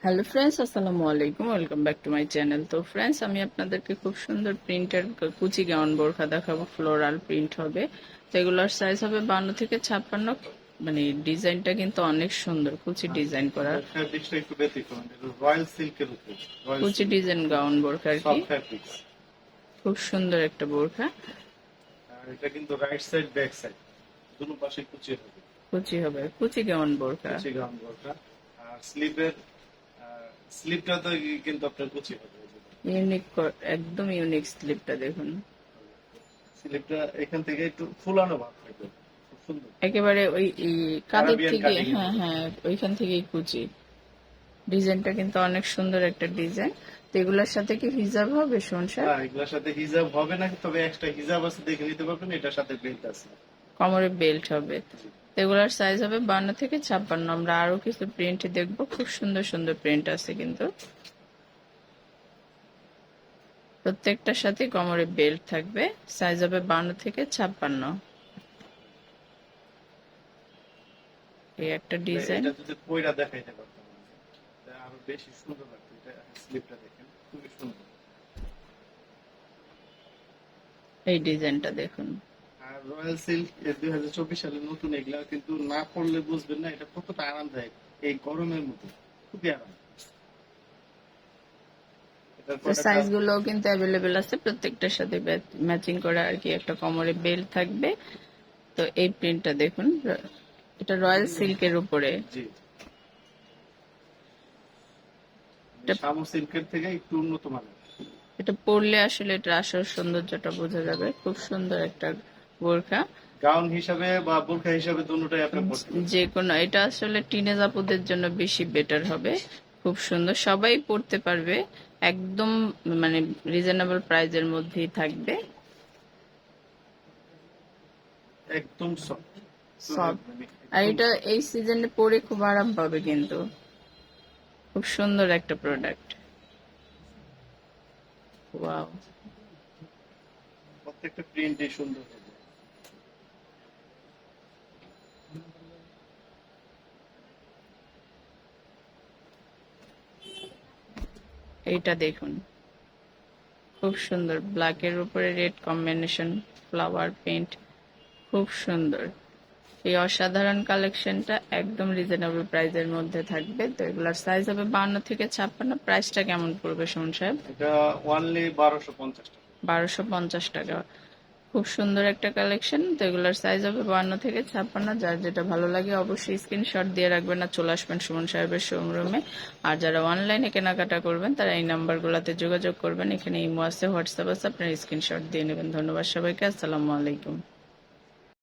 Hello friends, আসসালামু আলাইকুম। Welcome back to my channel. তো ফ্রেন্ডস, আমি আপনাদেরকে খুব সুন্দর প্রিন্টের কুচি গাউন বোরখা দেখাবো। ফ্লোরাল প্রিন্ট হবে। তো এগুলোর সাইজ হবে 52 থেকে 56। মানে ডিজাইনটা কিন্তু অনেক সুন্দর, কুচি ডিজাইন করা, ফ্যাব্রিক্সটা একটু ব্যতিক্রম, এটা রয়্যাল সিল্কের উপর, রয়্যাল কুচি সিল্ক, ডিজাইন গাউন বোরখা আর কি। Soft fabrics. খুব সুন্দর একটা বোরখা। আর এটা কিন্তু রাইট সাইড ব্যাক সাইড দুটো পাশে কুচি হবে, কুচি হবে, কুচি গাউন বোরখা। কুচি গাউন বোরখা। আর স্লিপটা তো কিন্তু আপনার কুচি হবে। ইউনিক, একদম ইউনিক স্লিপটা দেখুন। স্লিপটা এখান থেকে একটু ফুলানো ভাব থাকবে, খুব সুন্দর। একেবারে ওই কাঁধের আরাবিয়ান থেকে, কাটিং এর হ্যাঁ মতো। হ্যাঁ, ওইখান থেকেই কুচি। ডিজাইনটা কিন্তু অনেক সুন্দর একটা ডিজাইন। তো এগুলোর সাথে কি হিজাব হবে সংসার? না, এগুলোর সাথে হিজাব হবে না, তবে এক্সট্রা হিজাব আছে, দেখে নিতে পারবেন। এটার সাথে বেল্ট আছে। কোমরে বেল্ট হবে। তো এগুলোর সাইজ হবে 52 থেকে 56। আমরা আরো কিছু প্রিন্ট দেখবো, খুব সুন্দর সুন্দর প্রিন্ট আছে কিন্তু। প্রত্যেকটার সাথে কোমরে বেল্ট থাকবে। সাইজ হবে 52 থেকে 56। এই একটা ডিজাইন। এটা যদি পয়রা দেখাইতে পারতাম, এটা আরো বেশি সুন্দর লাগতো। এটা স্লিপটা দেখেন, খুবই সুন্দর। এই ডিজাইনটা দেখুন। আর রয়্যাল সিল্ক 2024 সালে নতুন, এগুলা কিন্তু না পড়লে বুঝবেন না এটা কতটা আরামদায়ক এই গরমের মধ্যে, খুবই আরাম। এটার তো পর সাইজ গুলো কিন্তু অ্যাভেলেবেল আছে, প্রত্যেকটার সাথে ম্যাচিং করা আর কি একটা কোমরে বেল্ট থাকবে। তো এই প্রিন্টটা দেখুন, এটা রয়্যাল সিল্কের উপরে। জি, এটা শামু সিল্কের থেকে একটু উন্নত মানের। এটা পরলে আসলে এটা আসল সৌন্দর্যটা বোঝা যাবে। খুব সুন্দর একটা বোরখা। গাউন হিসাবে বা বোরখা হিসাবে দুটোটাই আপনি পরতে পারবেন। যে কোনো, এটা আসলে টিনেজ আপুদের জন্য বেশি বেটার হবে। খুব সুন্দর, সবাই পড়তে পারবে। একদম মানে রিজনেবল প্রাইজের মধ্যেই থাকবে। একদম সফট সব, মানে আর একদম এটা soft। এই সিজনে পরে খুব আরাম পাবে কিন্তু। খুব সুন্দর একটা প্রোডাক্ট। ওয়াও, প্রত্যেকটা প্রিন্টই সুন্দর হবে। এইটা দেখুন। খুব সুন্দর, ব্ল্যাকের উপরে রেড কম্বিনেশন, ফ্লাওয়ার প্রিন্ট। খুব সুন্দর। এই অসাধারণ কালেকশনটা একদম রিজনেবল প্রাইসের মধ্যে থাকবে। তো এগুলার সাইজ হবে 52 থেকে 56। প্রাইসটা কেমন পড়বে সুমন সাহেব? এটা ওনলি 1250 টাকা। 1250 টাকা। খুব সুন্দর একটা কালেকশন। তো এগুলার সাইজ হবে 52 থেকে 56। যার যেটা ভালো লাগে অবশ্যই স্ক্রিনশট দিয়ে রাখবেন, আর চলে আসবেন সুমন সাহেবের শোরুমে। আর যারা অনলাইনে কেনাকাটা করবেন তারা এই নাম্বারগুলোতে যোগাযোগ করবেন। এখানে ইমো আছে, হোয়াটসঅ্যাপ আছে, আপনার স্ক্রিনশট দিয়ে নেবেন। ধন্যবাদ সবাইকে। আসসালামু আলাইকুম।